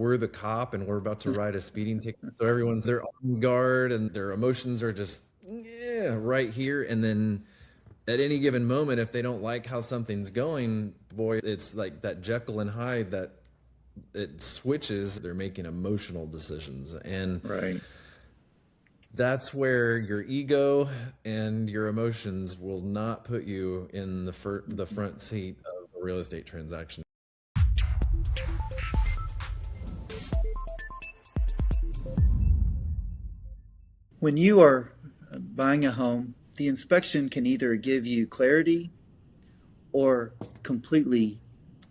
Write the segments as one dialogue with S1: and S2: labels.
S1: we're the cop and we're about to write a speeding ticket. So everyone's they're on guard and their emotions are just right here. And then at any given moment, if they don't like how something's going, boy, it's like that Jekyll and Hyde that it switches. They're making emotional decisions. And
S2: Right.
S1: that's where your ego and your emotions will not put you in the front seat of a real estate transaction.
S2: When you are buying a home, the inspection can either give you clarity or completely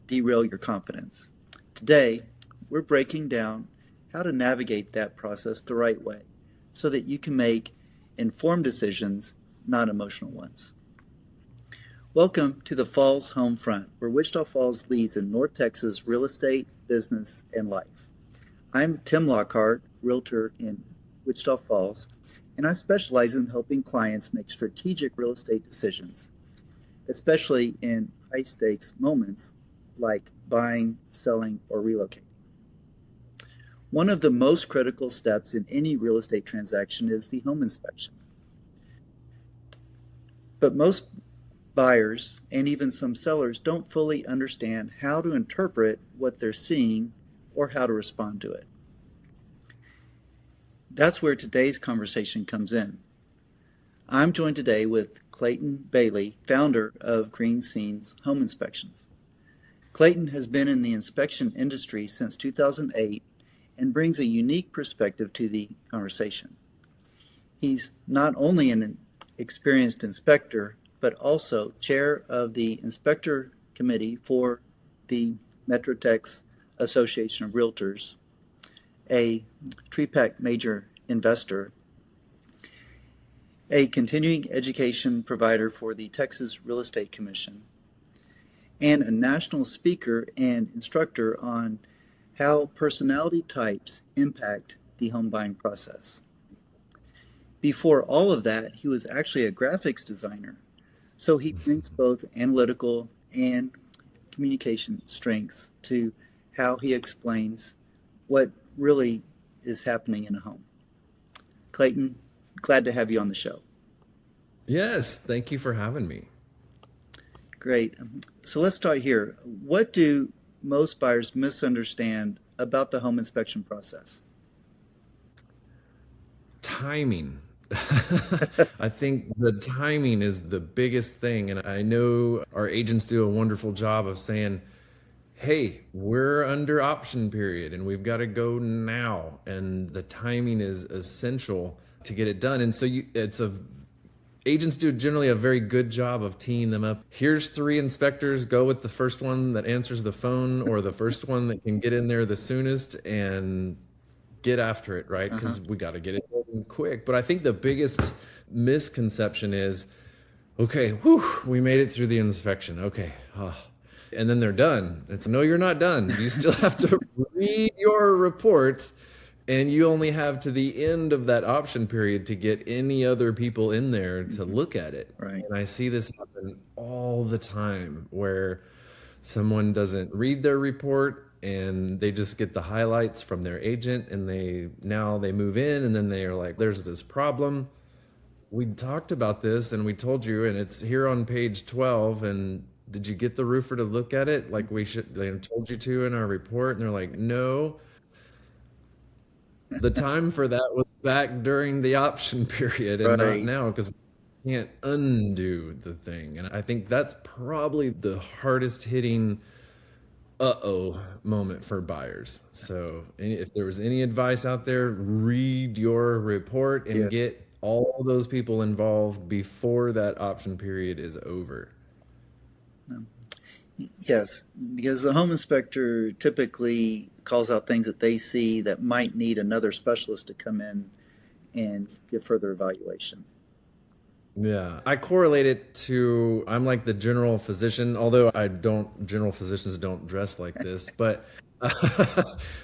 S2: derail your confidence. Today, we're breaking down how to navigate that process the right way so that you can make informed decisions, not emotional ones. Welcome to the Falls Home Front, where Wichita Falls leads in North Texas real estate, business, and life. I'm Tim Lockhart, realtor in Wichita Falls, and I specialize in helping clients make strategic real estate decisions, especially in high-stakes moments like buying, selling, or relocating. One of the most critical steps in any real estate transaction is the home inspection. But most buyers and even some sellers don't fully understand how to interpret what they're seeing or how to respond to it. That's where today's conversation comes in. I'm joined today with Clayton Bailey, founder of Green Scenes Home Inspections. Clayton has been in the inspection industry since 2008 and brings a unique perspective to the conversation. He's not only an experienced inspector, but also chair of the inspector committee for the MetroTex Association of Realtors, a TREPAC Major Investor, a continuing education provider for the Texas Real Estate Commission, and a national speaker and instructor on how personality types impact the home buying process. Before all of that, he was actually a graphics designer, so he brings both analytical and communication strengths to how he explains what really is happening in a home. Clayton, glad to have you on the show.
S1: Yes, thank you for having me.
S2: Great. So let's start here. What do most buyers misunderstand about the home inspection process?
S1: Timing. I think the timing is the biggest thing. And I know our agents do a wonderful job of saying, hey, we're under option period and we've got to go now. And the timing is essential to get it done. And so agents do generally a very good job of teeing them up. Here's 3 inspectors. Go with the first one that answers the phone or the first one that can get in there the soonest and get after it, right? Because we got to get it done quick. But I think the biggest misconception is, okay, we made it through the inspection. Okay. And then they're done. It's no, you're not done. You still have to read your reports. And you only have to the end of that option period to get any other people in there to look at it.
S2: Right.
S1: And I see this happen all the time where someone doesn't read their report and they just get the highlights from their agent and they move in and then they are like, there's this problem. We talked about this and we told you, and it's here on page 12. And did you get the roofer to look at it? Like they told you to in our report. And they're like, no. The time for that was back during the option period and not now, because we can't undo the thing. And I think that's probably the hardest hitting moment for buyers. So if there was any advice out there, read your report and get all those people involved before that option period is over.
S2: Yes, because the home inspector typically calls out things that they see that might need another specialist to come in and give further evaluation.
S1: Yeah, I correlate it to, I'm like the general physician, although general physicians don't dress like this, but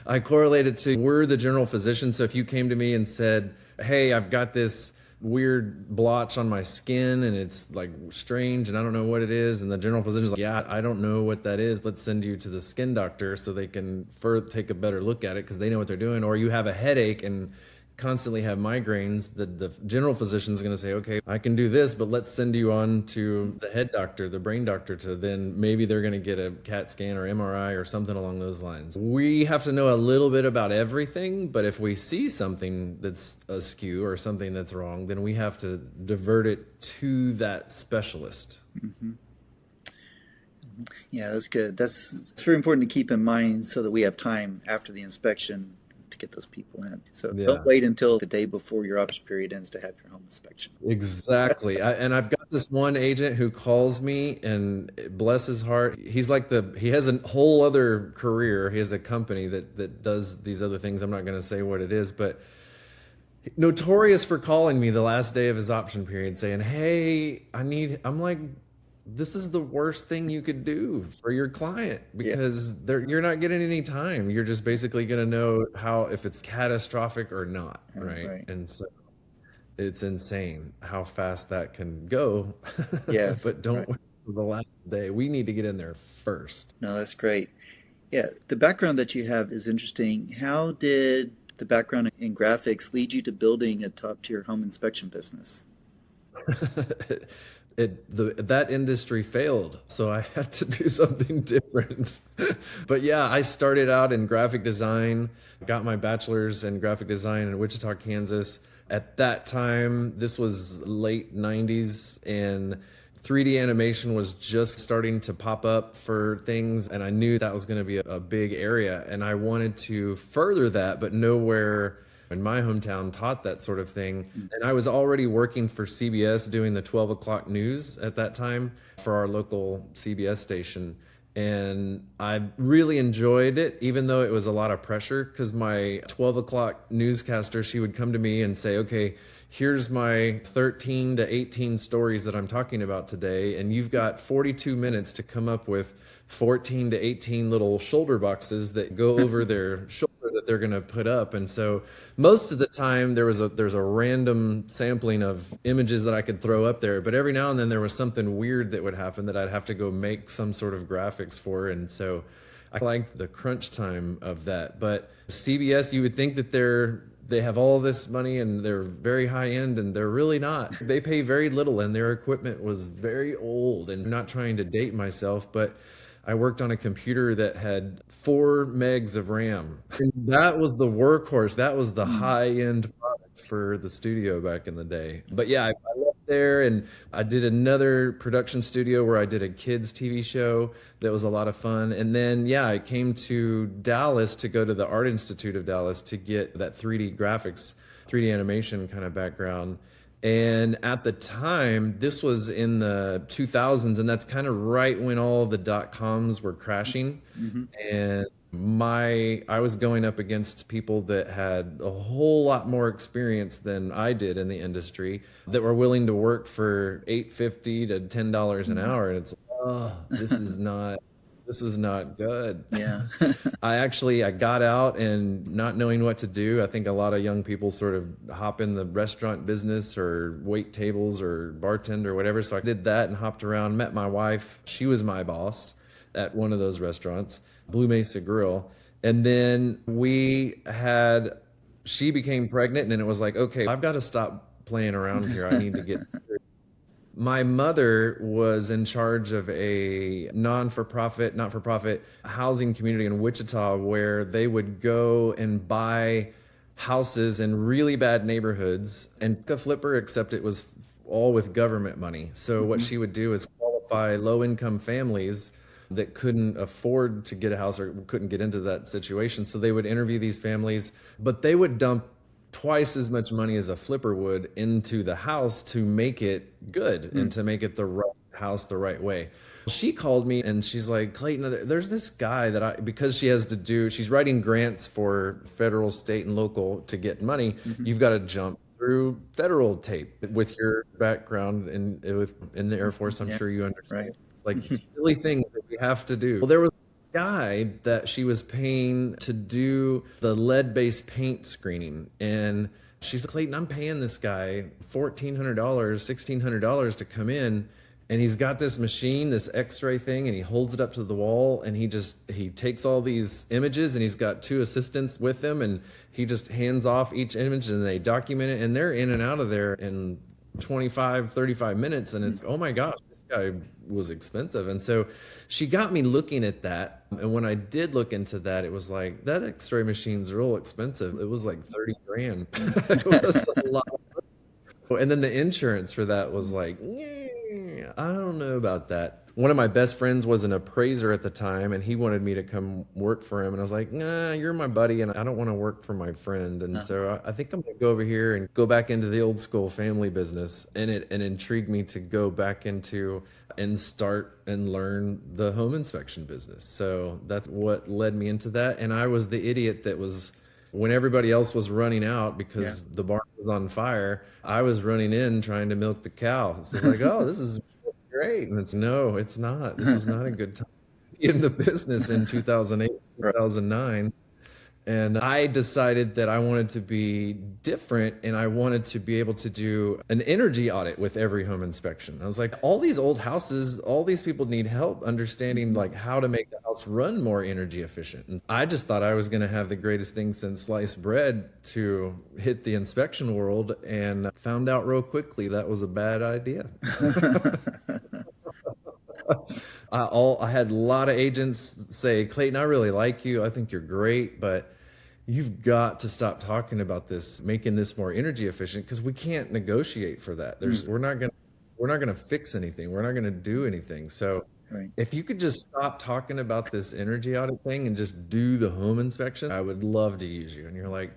S1: I correlate it to, we're the general physician. So if you came to me and said, hey, I've got this weird blotch on my skin and it's like strange and I don't know what it is. And the general physician's like, yeah, I don't know what that is. Let's send you to the skin doctor so they can take a better look at it because they know what they're doing. Or you have a headache and constantly have migraines, the general physician is going to say, okay, I can do this, but let's send you on to the head doctor, the brain doctor, to then maybe they're going to get a CAT scan or MRI or something along those lines. We have to know a little bit about everything, but if we see something that's askew or something that's wrong, then we have to divert it to that specialist.
S2: Mm-hmm. Yeah, that's good. It's very important to keep in mind so that we have time after the inspection to get those people in. So don't wait until the day before your option period ends to have your home inspection.
S1: Exactly. And I've got this one agent who calls me, and bless his heart, he's like he has a whole other career. He has a company that does these other things. I'm not going to say what it is, but notorious for calling me the last day of his option period saying, hey, I'm like, this is the worst thing you could do for your client because you're not getting any time. You're just basically going to know if it's catastrophic or not, right? And so it's insane how fast that can go.
S2: Yes.
S1: But don't wait for the last day. We need to get in there first.
S2: No, that's great. Yeah, the background that you have is interesting. How did the background in graphics lead you to building a top-tier home inspection business?
S1: That industry failed, so I had to do something different. But yeah, I started out in graphic design, got my bachelor's in graphic design in Wichita, Kansas. At that time, this was late 90s, and 3D animation was just starting to pop up for things, and I knew that was going to be a big area, and I wanted to further that, but nowhere in my hometown taught that sort of thing. And I was already working for CBS doing the 12 o'clock news at that time for our local CBS station. And I really enjoyed it, even though it was a lot of pressure, because my 12 o'clock newscaster, she would come to me and say, okay, here's my 13 to 18 stories that I'm talking about today, and you've got 42 minutes to come up with 14 to 18 little shoulder boxes that go over their shoulder that they're going to put up. And so most of the time there's a random sampling of images that I could throw up there, but every now and then there was something weird that would happen that I'd have to go make some sort of graphics for. And so I liked the crunch time of that. But CBS, you would think that they have all this money and they're very high end, and they're really not. They pay very little, and their equipment was very old. And I'm not trying to date myself, but I worked on a computer that had 4 megs of RAM. And that was the workhorse. That was the high-end product for the studio back in the day. But yeah, I left there, and I did another production studio where I did a kids TV show that was a lot of fun. And then, yeah, I came to Dallas to go to the Art Institute of Dallas to get that 3D graphics, 3D animation kind of background. And at the time, this was in the 2000s, and that's kind of right when all the dot-coms were crashing. And I was going up against people that had a whole lot more experience than I did in the industry, that were willing to work for $8.50 to $10 an hour. And it's this is not good.
S2: Yeah.
S1: I got out, and not knowing what to do. I think a lot of young people sort of hop in the restaurant business or wait tables or bartender or whatever. So I did that and hopped around, met my wife. She was my boss at one of those restaurants, Blue Mesa Grill. And then she became pregnant, and it was like, okay, I've got to stop playing around here. I need to get My mother was in charge of a not-for-profit housing community in Wichita, where they would go and buy houses in really bad neighborhoods and a flipper, except it was all with government money. So what she would do is qualify low-income families that couldn't afford to get a house or couldn't get into that situation. So they would interview these families, but they would dump twice as much money as a flipper would into the house to make it good and to make it the right house the right way. She called me and she's like, Clayton, there's this guy that because she's writing grants for federal, state, and local to get money. You've got to jump through federal tape. With your background in the Air Force, I'm sure you understand.
S2: Right.
S1: Like silly things that we have to do. Well, there was a guy that she was paying to do the lead-based paint screening. And she said, Clayton, I'm paying this guy $1,400, $1,600 to come in. And he's got this machine, this x-ray thing, and he holds it up to the wall, and he takes all these images, and he's got two assistants with him, and he just hands off each image, and they document it, and they're in and out of there in 25, 35 minutes. And it's, oh my gosh, this guy was expensive. And so she got me looking at that. And when I did look into that, it was like, that x-ray machine's real expensive. It was like 30 grand. It was a lot. And then the insurance for that was like, I don't know about that. One of my best friends was an appraiser at the time, and he wanted me to come work for him. And I was like, nah, you're my buddy, and I don't want to work for my friend. And so I think I'm going to go over here and go back into the old school family business. And it intrigued me to go back into and start and learn the home inspection business. So that's what led me into that. And I was the idiot that was, when everybody else was running out because the barn was on fire, I was running in trying to milk the cow. So it's like, oh, this is great. And no, it's not. This is not a good time to be in the business in 2008, 2009. And I decided that I wanted to be different, and I wanted to be able to do an energy audit with every home inspection. I was like, all these old houses, all these people need help understanding like how to make the house run more energy efficient. And I just thought I was going to have the greatest thing since sliced bread to hit the inspection world, and found out real quickly that was a bad idea. I had a lot of agents say, Clayton, I really like you. I think you're great, but you've got to stop talking about this, making this more energy efficient, because we can't negotiate for that. We're not going to fix anything. We're not going to do anything. So if you could just stop talking about this energy audit thing and just do the home inspection, I would love to use you. And you're like,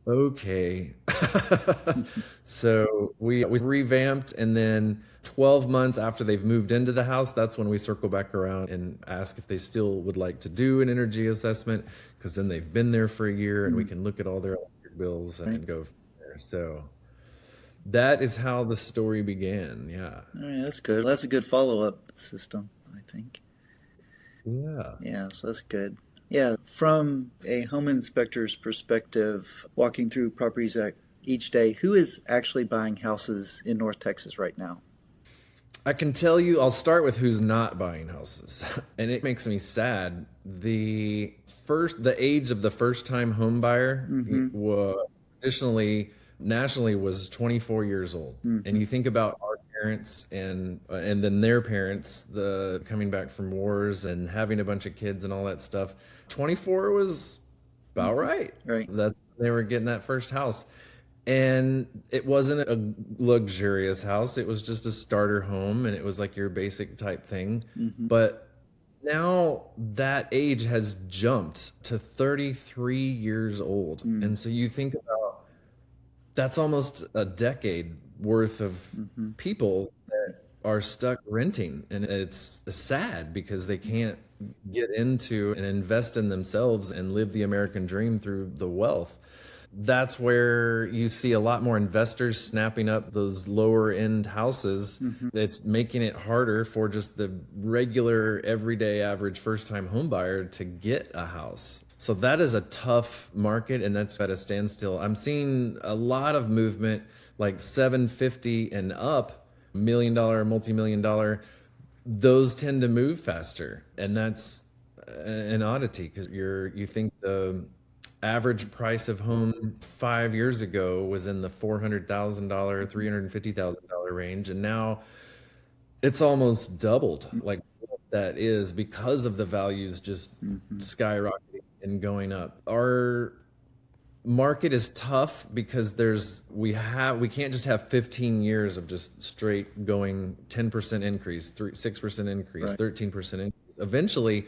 S1: okay. So we revamped, and then 12 months after they've moved into the house, that's when we circle back around and ask if they still would like to do an energy assessment, because then they've been there for a year, and we can look at all their electric bills and go from there. So that is how the story began. Yeah.
S2: All right, that's good. That's a good follow-up system, I think. Yeah, so that's good. Yeah, from a home inspector's perspective, walking through properties each day, who is actually buying houses in North Texas right now?
S1: I can tell you, I'll start with who's not buying houses. And it makes me sad. The age of the first-time home buyer traditionally, nationally, was 24 years old. And you think about our parents and then their parents, coming back from wars and having a bunch of kids and all that stuff. 24 was about right. That's when they were getting that first house. And it wasn't a luxurious house. It was just a starter home, and it was like your basic type thing. But now that age has jumped to 33 years old. And so you think about, that's almost a decade worth of people that are stuck renting. And it's sad because they can't get into and invest in themselves and live the American dream through the wealth. That's where you see a lot more investors snapping up those lower end houses. It's making it harder for just the regular, everyday, average first-time home buyer to get a house. So that is a tough market, and that's at a standstill. I'm seeing a lot of movement, like 750 and up, $1 million, multi-million dollar. Those tend to move faster, and that's an oddity, because you think the average price of home 5 years ago was in the $400,000, $350,000 range, and now it's almost doubled. Like what that is, because of the values just skyrocketing and going up. Our market is tough because we can't just have 15 years of just straight going 10% increase, 6% increase, 13% increase. Eventually,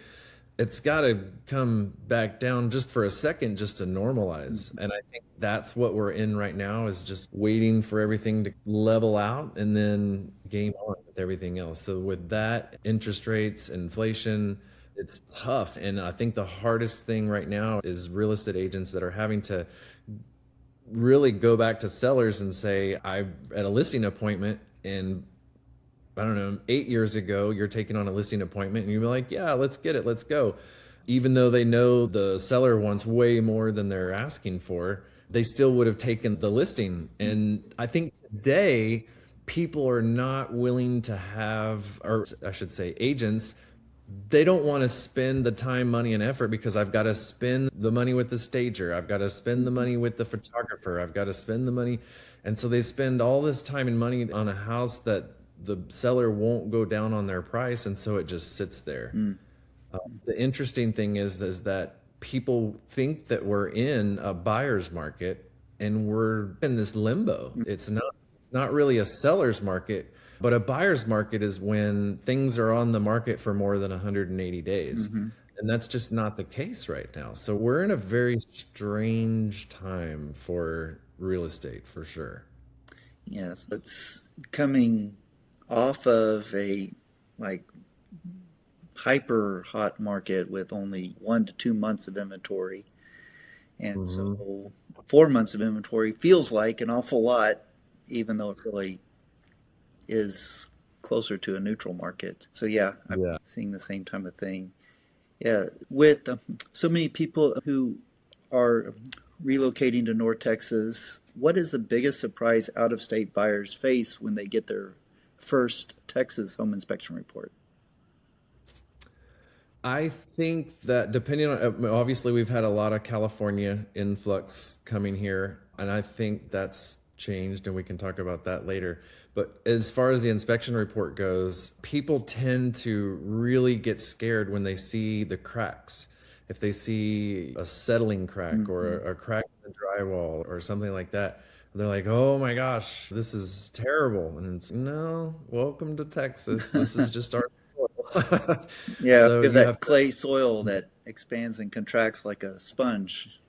S1: it's got to come back down just for a second, just to normalize. And I think that's what we're in right now, is just waiting for everything to level out and then game on with everything else. So with that, interest rates, inflation, it's tough. And I think the hardest thing right now is real estate agents that are having to really go back to sellers and say, I'm at a listing appointment, and I don't know, 8 years ago, you're taking on a listing appointment and you're like, yeah, let's get it, let's go. Even though they know the seller wants way more than they're asking for, they still would have taken the listing. And I think today, people are not willing to have, or I should say, agents, they don't want to spend the time, money, and effort because I've got to spend the money with the stager. I've got to spend the money with the photographer. I've got to spend the money. And so they spend all this time and money on a house that the seller won't go down on their price. And so it just sits there. The interesting thing is that people think that we're in a buyer's market and we're in this limbo. It's not really a seller's market, but a buyer's market is when things are on the market for more than 180 days. And that's just not the case right now. So we're in a very strange time for real estate, for sure.
S2: Yes, it's coming off of a like hyper hot market with only 1 to 2 months of inventory. And so 4 months of inventory feels like an awful lot, even though it really is closer to a neutral market. So yeah, I'm
S1: Yeah.
S2: seeing the same type of thing. Yeah, with so many people who are relocating to North Texas, what is the biggest surprise out-of-state buyers face when they get their first Texas home inspection report?
S1: I think that depending on, obviously, we've had a lot of California influx coming here, and I think that's changed, and we can talk about that later. But as far as the inspection report goes, people tend to really get scared when they see the cracks. If they see a settling crack or a crack in the drywall or something like that, they're like, oh my gosh, this is terrible. And it's, no, welcome to Texas. This is just our soil.
S2: Yeah,
S1: So
S2: we have
S1: you have
S2: that clay soil that expands and contracts like a sponge.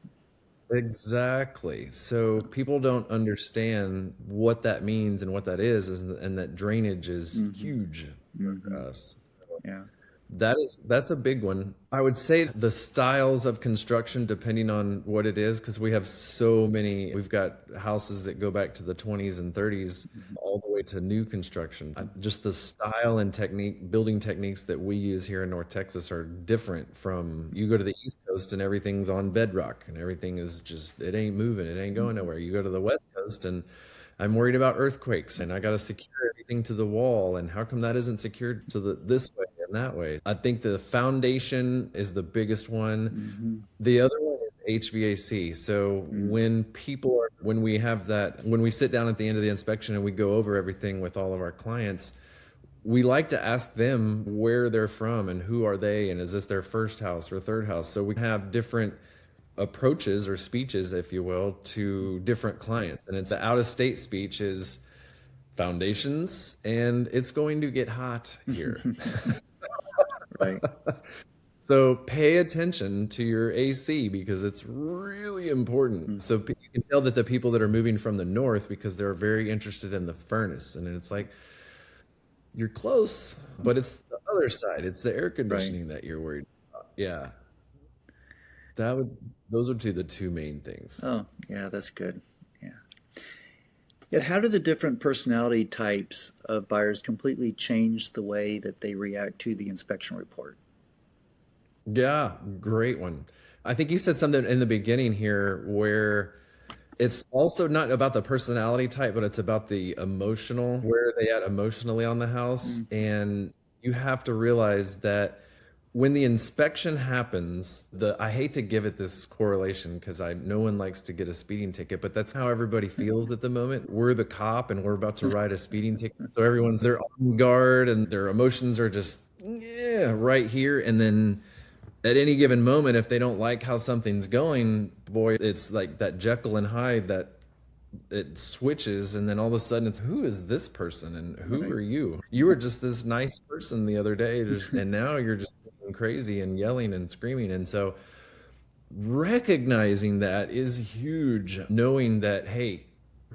S1: exactly. So people don't understand what that means and what that is, and that drainage is huge for us.
S2: Yeah.
S1: That's a big one. I would say the styles of construction, depending on what it is, because we have so many. We've got houses that go back to the 20s and 30s, all the way to new construction. Just the style and technique, building techniques that we use here in North Texas are different from you go to the East Coast and everything's on bedrock and everything is just, it ain't moving, it ain't going nowhere. You go to the West Coast and I'm worried about earthquakes and I got to secure everything to the wall. And how come that isn't secured to the this way and that way? I think the foundation is the biggest one. The other one is HVAC. So when we have that, when we sit down at the end of the inspection and we go over everything with all of our clients, we like to ask them where they're from and who are they and is this their first house or third house. So we have different approaches or speeches, if you will, to different clients. And it's an out-of-state speech is foundations, and it's going to get hot here.
S2: Right.
S1: So pay attention to your AC because it's really important. So you can tell that the people that are moving from the north, because they're very interested in the furnace. And it's like, you're close, but it's the other side. It's the air conditioning that you're worried about. Yeah. Those would be the two main things.
S2: Oh, yeah, that's good. Yeah. Yeah, how do the different personality types of buyers completely change the way that they react to the inspection report?
S1: Yeah, great one. I think you said something in the beginning here where it's also not about the personality type, but it's about the emotional, where are they at emotionally on the house? And you have to realize that when the inspection happens, I hate to give it this correlation because no one likes to get a speeding ticket, but that's how everybody feels at the moment. We're the cop and we're about to write a speeding ticket. So they're on guard and their emotions are just right here. And then at any given moment, if they don't like how something's going, boy, it's like that Jekyll and Hyde that it switches, and then all of a sudden it's who is this person and who are you? You were just this nice person the other day, and now you're just going crazy and yelling and screaming. And so recognizing that is huge, knowing that, hey,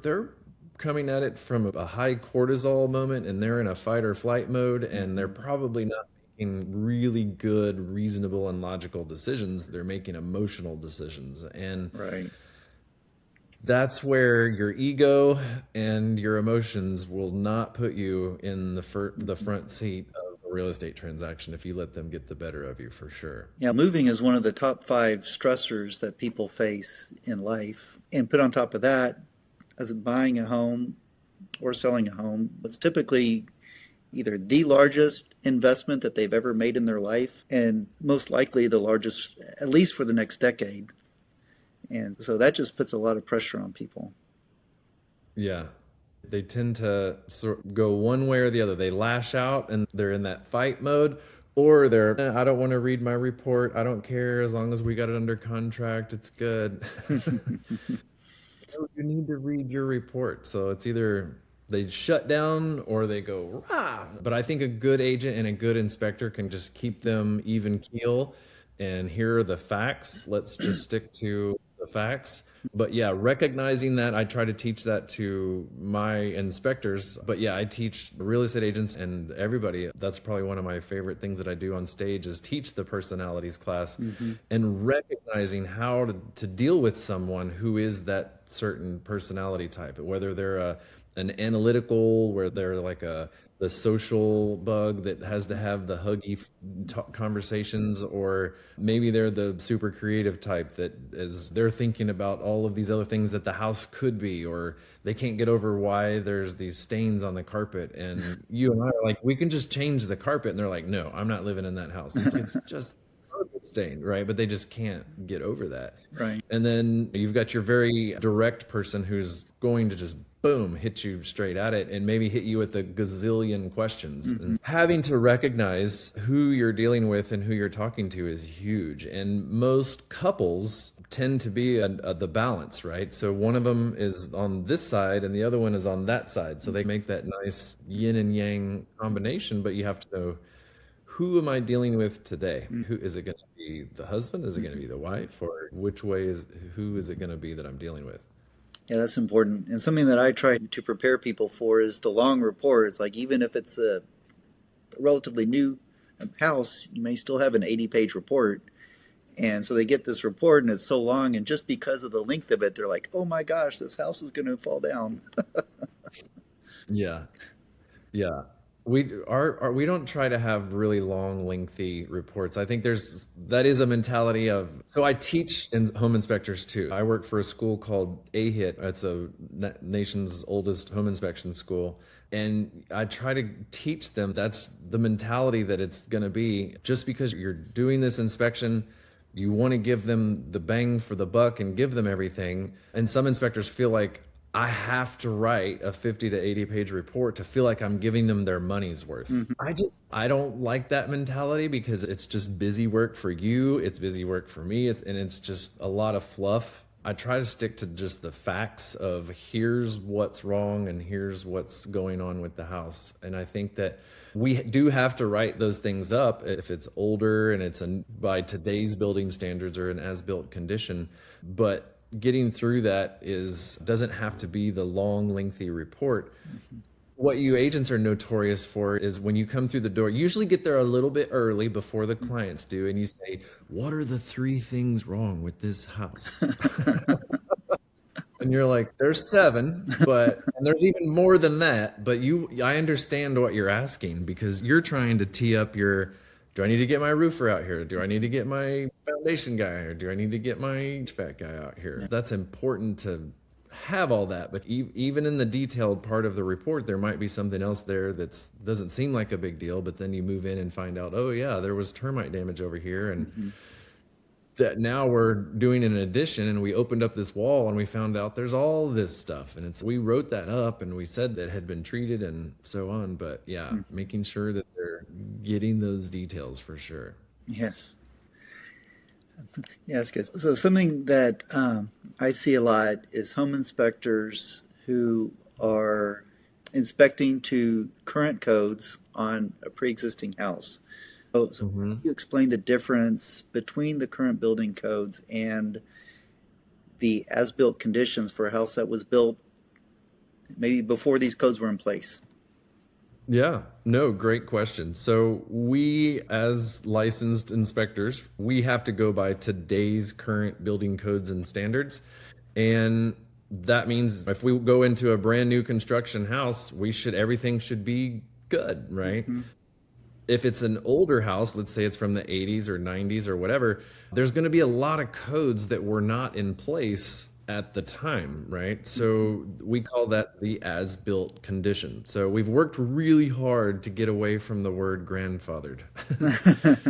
S1: they're coming at it from a high cortisol moment and they're in a fight or flight mode, and they're probably not making really good, reasonable, and logical decisions. They're making emotional decisions. And
S2: Right.
S1: That's where your ego and your emotions will not put you in the front seat of a real estate transaction if you let them get the better of you, for sure.
S2: Yeah, moving is one of the top five stressors that people face in life. And put on top of that, as buying a home or selling a home, it's typically either the largest investment that they've ever made in their life, and most likely the largest, at least for the next decade. And so that just puts a lot of pressure on people.
S1: Yeah. They tend to sort of go one way or the other. They lash out and they're in that fight mode, or they're, I don't want to read my report. I don't care as long as we got it under contract. It's good. You need to read your report. So it's either they shut down or they go, rah. But I think a good agent and a good inspector can just keep them even keel. And here are the facts. Let's just stick to the facts. But yeah, recognizing that, I try to teach that to my inspectors. But yeah, I teach real estate agents and everybody. That's probably one of my favorite things that I do on stage is teach the personalities class and recognizing how to deal with someone who is that certain personality type, whether they're an analytical, where they're like the social bug that has to have the huggy conversations, or maybe they're the super creative type that is they're thinking about all of these other things that the house could be, or they can't get over why there's these stains on the carpet, and you and I are like, we can just change the carpet, and they're like, no, I'm not living in that house. It's just carpet stained, right? But they just can't get over that.
S2: Right.
S1: And then you've got your very direct person who's going to just boom, hit you straight at it and maybe hit you with a gazillion questions. And having to recognize who you're dealing with and who you're talking to is huge. And most couples tend to be the balance, right? So one of them is on this side and the other one is on that side. So they make that nice yin and yang combination, but you have to know, who am I dealing with today? Who is it going to be? The husband? Is it going to be the wife? Or who is it going to be that I'm dealing with?
S2: Yeah, that's important. And something that I try to prepare people for is the long reports. Like even if it's a relatively new house, you may still have an 80-page report. And so they get this report and it's so long, and just because of the length of it, they're like, oh my gosh, this house is going to fall down.
S1: Yeah. Yeah. We don't try to have really long, lengthy reports. I think that is a mentality of, so I teach home inspectors too. I work for a school called AHIT. It's a nation's oldest home inspection school. And I try to teach them that's the mentality that it's going to be. Just because you're doing this inspection, you want to give them the bang for the buck and give them everything. And some inspectors feel like, I have to write a 50 to 80 page report to feel like I'm giving them their money's worth. I don't like that mentality because it's just busy work for you. It's busy work for me. And it's just a lot of fluff. I try to stick to just the facts of here's what's wrong and here's what's going on with the house. And I think that we do have to write those things up if it's older and it's by today's building standards or an as-built condition. But getting through that doesn't have to be the long, lengthy report. What you agents are notorious for is when you come through the door, you usually get there a little bit early before the clients do, and you say, what are the 3 things wrong with this house? And you're like, there's 7, and there's even more than that. But I understand what you're asking because you're trying to tee up do I need to get my roofer out here? Do I need to get my foundation guy out here? Do I need to get my HVAC guy out here? That's important to have all that. But even in the detailed part of the report, there might be something else there that doesn't seem like a big deal. But then you move in and find out, oh yeah, there was termite damage over here. And that now we're doing an addition and we opened up this wall and we found out there's all this stuff. And we wrote that up and we said that had been treated and so on. But yeah, making sure that they're getting those details for sure.
S2: Yes. Yeah, that's good. So something that I see a lot is home inspectors who are inspecting to current codes on a pre-existing house. So can you explain the difference between the current building codes and the as-built conditions for a house that was built maybe before these codes were in place?
S1: Yeah, no, great question. So we, as licensed inspectors, we have to go by today's current building codes and standards. And that means if we go into a brand new construction house, everything should be good, right?
S2: Mm-hmm.
S1: If it's an older house, let's say it's from the 80s or 90s or whatever, there's going to be a lot of codes that were not in place at the time, right? So we call that the as-built condition. So we've worked really hard to get away from the word grandfathered.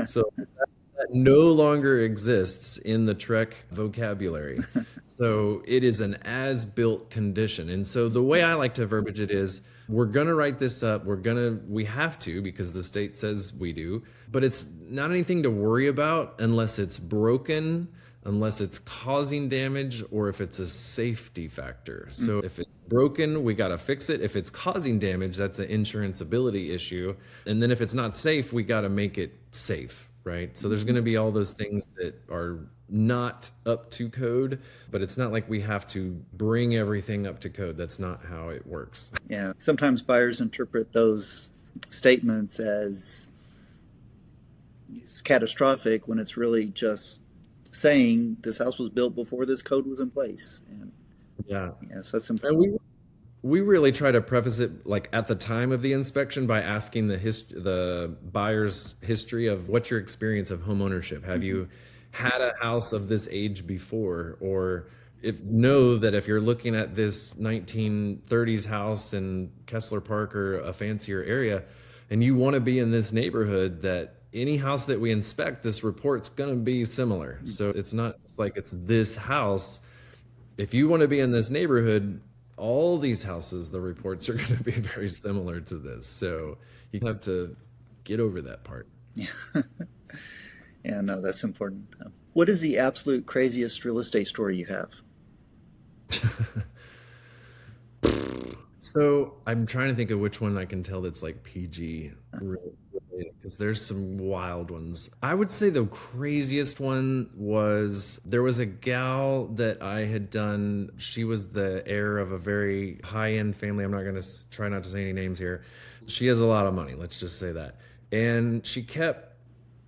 S1: So that no longer exists in the TREC vocabulary. So it is an as-built condition. And so the way I like to verbiage it is, we're going to write this up. We have to because the state says we do, but it's not anything to worry about unless it's broken, unless it's causing damage, or if it's a safety factor. So if it's broken, we got to fix it. If it's causing damage, that's an insurance-ability issue. And then if it's not safe, we got to make it safe, right? So there's going to be all those things that are not up to code, but it's not like we have to bring everything up to code. That's not how it works.
S2: Yeah. Sometimes buyers interpret those statements as it's catastrophic when it's really just saying this house was built before this code was in place. And
S1: Yeah.
S2: yes, that's important.
S1: And we really try to preface it like at the time of the inspection by asking the buyer's history of what's your experience of home ownership. Have you had a house of this age before? Or know that if you're looking at this 1930s house in Kessler Park or a fancier area, and you want to be in this neighborhood, that any house that we inspect, this report's going to be similar. So it's not like it's this house. If you want to be in this neighborhood, all these houses, the reports are going to be very similar to this. So you have to get over that part.
S2: Yeah. Yeah, no, that's important. What is the absolute craziest real estate story you have?
S1: So I'm trying to think of which one I can tell that's like PG, because there's some wild ones. I would say the craziest one was, there was a gal that I had done. She was the heir of a very high-end family. I'm not going to try not to say any names here. She has a lot of money, let's just say that. And she kept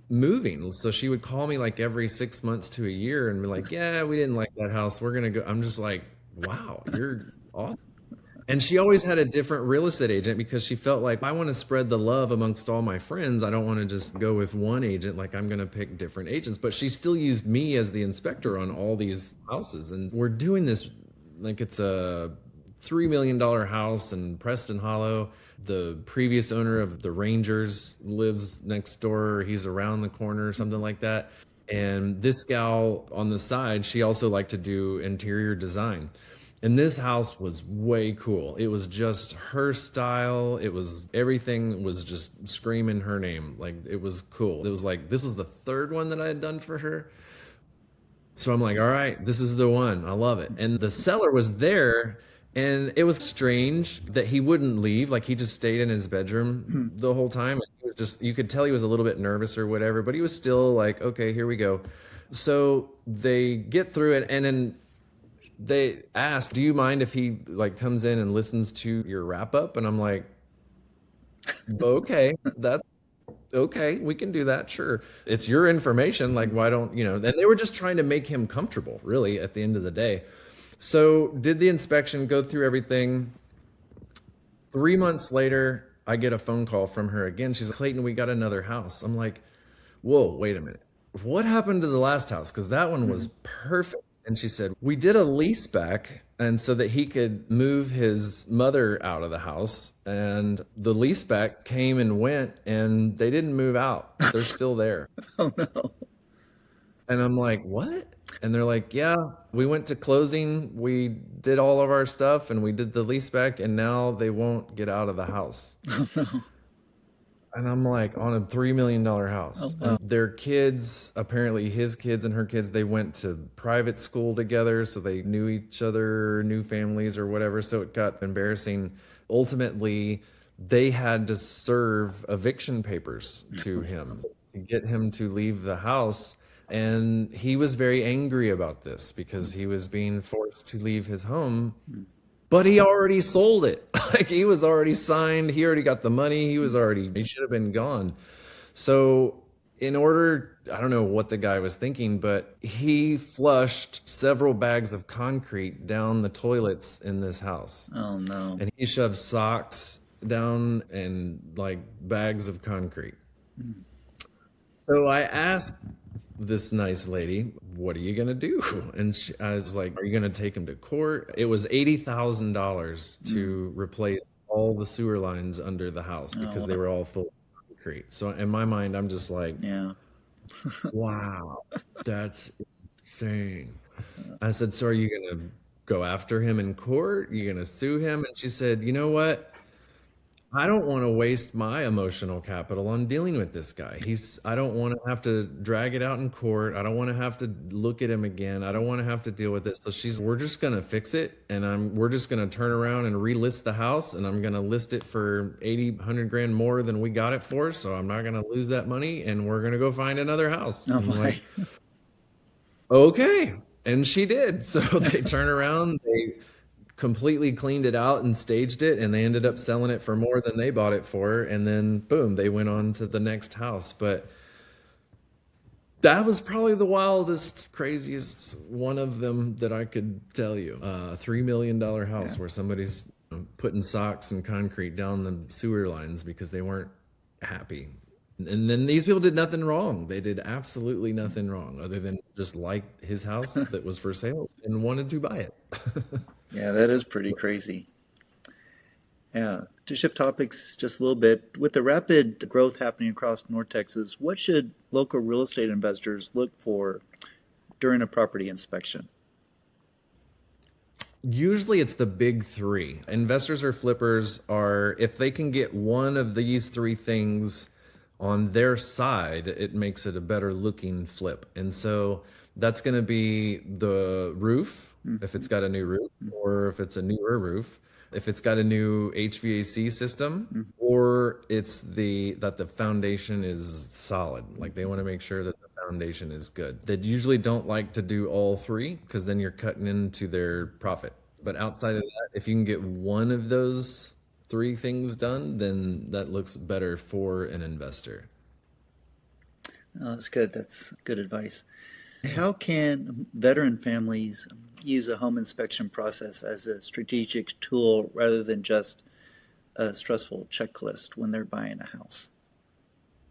S1: moving. So she would call me like every 6 months to a year and be like, yeah, we didn't like that house. We're going to go. I'm just like, wow, you're awesome. And she always had a different real estate agent because she felt like, I want to spread the love amongst all my friends. I don't want to just go with one agent. Like, I'm going to pick different agents. But she still used me as the inspector on all these houses. And we're doing this like it's a $3 million house in Preston Hollow. The previous owner of the Rangers lives next door. He's around the corner, something like that. And this gal on the side, she also liked to do interior design. And this house was way cool. It was just her style. Everything was just screaming her name. Like, it was cool. It was like, this was the third one that I had done for her. So I'm like, all right, this is the one. I love it. And the seller was there. And it was strange that he wouldn't leave. Like, he just stayed in his bedroom the whole time. It was just, you could tell he was a little bit nervous or whatever, but he was still like, okay, here we go. So they get through it, and then they ask, do you mind if he like comes in and listens to your wrap up? And I'm like, okay, that's okay. We can do that. Sure. It's your information. Like, why don't, and they were just trying to make him comfortable, really, at the end of the day. So did the inspection, go through everything. 3 months later, I get a phone call from her again. She's like, Clayton, we got another house. I'm like, whoa, wait a minute. What happened to the last house? Because that one was perfect. And she said, we did a lease back, and so that he could move his mother out of the house. And the lease back came and went, and they didn't move out. They're still there.
S2: Oh, no.
S1: And I'm like, what? And they're like, yeah, we went to closing, we did all of our stuff, and we did the lease back, and now they won't get out of the house.
S2: Oh, no.
S1: And I'm like, on a $3 million house.
S2: Oh, wow.
S1: Their kids, apparently his kids and her kids, they went to private school together, so they knew each other, knew families or whatever, so it got embarrassing. Ultimately, they had to serve eviction papers to him to get him to leave the house. And he was very angry about this because he was being forced to leave his home, but he already sold it. Like, he was already signed. He already got the money. He should have been gone. So in order, I don't know what the guy was thinking, but he flushed several bags of concrete down the toilets in this house.
S2: Oh no.
S1: And he shoved socks down and like bags of concrete. So I asked this nice lady, "What are you gonna do?" And I was like, "Are you gonna take him to court?" It was $80,000 to replace all the sewer lines under the house because
S2: Oh
S1: they were all full of concrete. So in my mind, I'm just like,
S2: yeah.
S1: "Wow, that's insane." I said, "So are you gonna go after him in court? You gonna sue him?" And she said, "You know what? I don't want to waste my emotional capital on dealing with this guy. I don't want to have to drag it out in court. I don't want to have to look at him again. I don't want to have to deal with it." So we're just going to fix it. And we're just going to turn around and relist the house. And I'm going to list it for 80, 100 grand more than we got it for. So I'm not going to lose that money. And we're going to go find another house.
S2: Oh
S1: I'm
S2: my.
S1: like, okay. And she did. So they turn around, they completely cleaned it out and staged it, and they ended up selling it for more than they bought it for. And then boom, they went on to the next house. But that was probably the wildest, craziest one of them that I could tell you. $3 million house where somebody's putting socks and concrete down the sewer lines because they weren't happy. And then these people did nothing wrong. They did absolutely nothing wrong other than just liked his house that was for sale and wanted to buy it.
S2: Yeah, that is pretty crazy. Yeah. To shift topics just a little bit, with the rapid growth happening across North Texas, what should local real estate investors look for during a property inspection?
S1: Usually it's the big three. Investors or flippers are, if they can get one of these three things on their side, it makes it a better looking flip. And so that's going to be the roof, if it's got a new roof, or if it's a newer roof, if it's got a new HVAC system, or it's that the foundation is solid. Like they want to make sure that the foundation is good. They usually don't like to do all three because then you're cutting into their profit. But outside of that, if you can get one of those three things done, then that looks better for an investor.
S2: Oh, that's good. That's good advice. How can veteran families use a home inspection process as a strategic tool rather than just a stressful checklist when they're buying a house?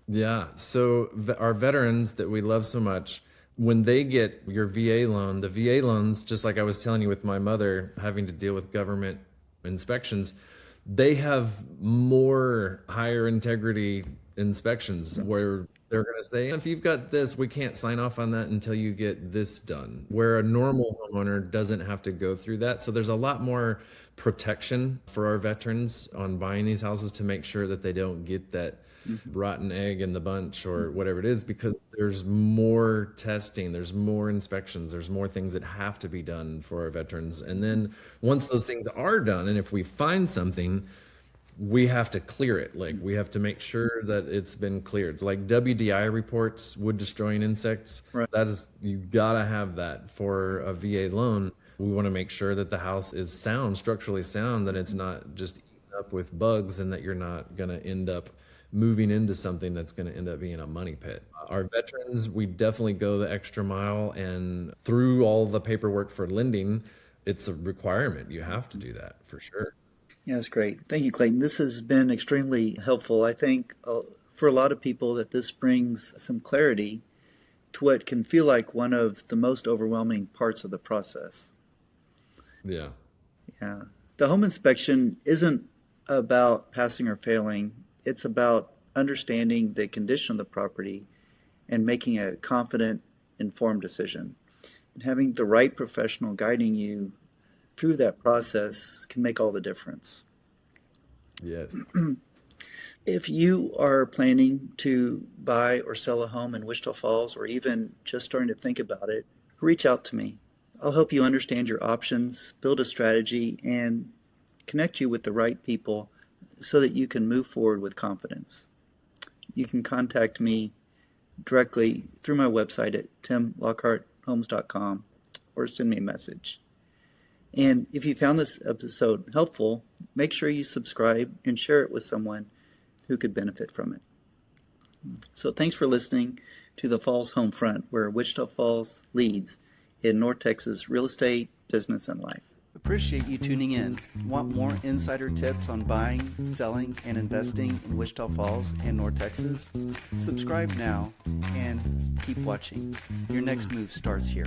S1: Yeah. So our veterans that we love so much, when they get your VA loan, the VA loans, just like I was telling you with my mother having to deal with government inspections, they have more higher integrity inspections where they're going to say, if you've got this, we can't sign off on that until you get this done. Where a normal homeowner doesn't have to go through that. So there's a lot more protection for our veterans on buying these houses to make sure that they don't get that rotten egg in the bunch or whatever it is, because there's more testing, there's more inspections, there's more things that have to be done for our veterans. And then once those things are done, and if we find something, we have to clear it. Like we have to make sure that it's been cleared. It's like WDI reports, wood destroying insects.
S2: Right.
S1: That is, you gotta have that for a VA loan. We want to make sure that the house is sound, structurally sound, that it's not just eaten up with bugs, and that you're not going to end up moving into something that's going to end up being a money pit. Our veterans, we definitely go the extra mile, and through all the paperwork for lending, it's a requirement. You have to do that for sure.
S2: Yeah, that's great. Thank you, Clayton. This has been extremely helpful. I think for a lot of people that this brings some clarity to what can feel like one of the most overwhelming parts of the process.
S1: Yeah.
S2: Yeah. The home inspection isn't about passing or failing. It's about understanding the condition of the property and making a confident, informed decision. And having the right professional guiding you through that process can make all the difference.
S1: Yes.
S2: If you are planning to buy or sell a home in Wichita Falls, or even just starting to think about it, reach out to me. I'll help you understand your options, build a strategy, and connect you with the right people so that you can move forward with confidence. You can contact me directly through my website at timlockharthomes.com or send me a message. And if you found this episode helpful, make sure you subscribe and share it with someone who could benefit from it. So thanks for listening to the Falls Homefront, where Wichita Falls leads in North Texas real estate, business, and life. Appreciate you tuning in. Want more insider tips on buying, selling, and investing in Wichita Falls and North Texas? Subscribe now and keep watching. Your next move starts here.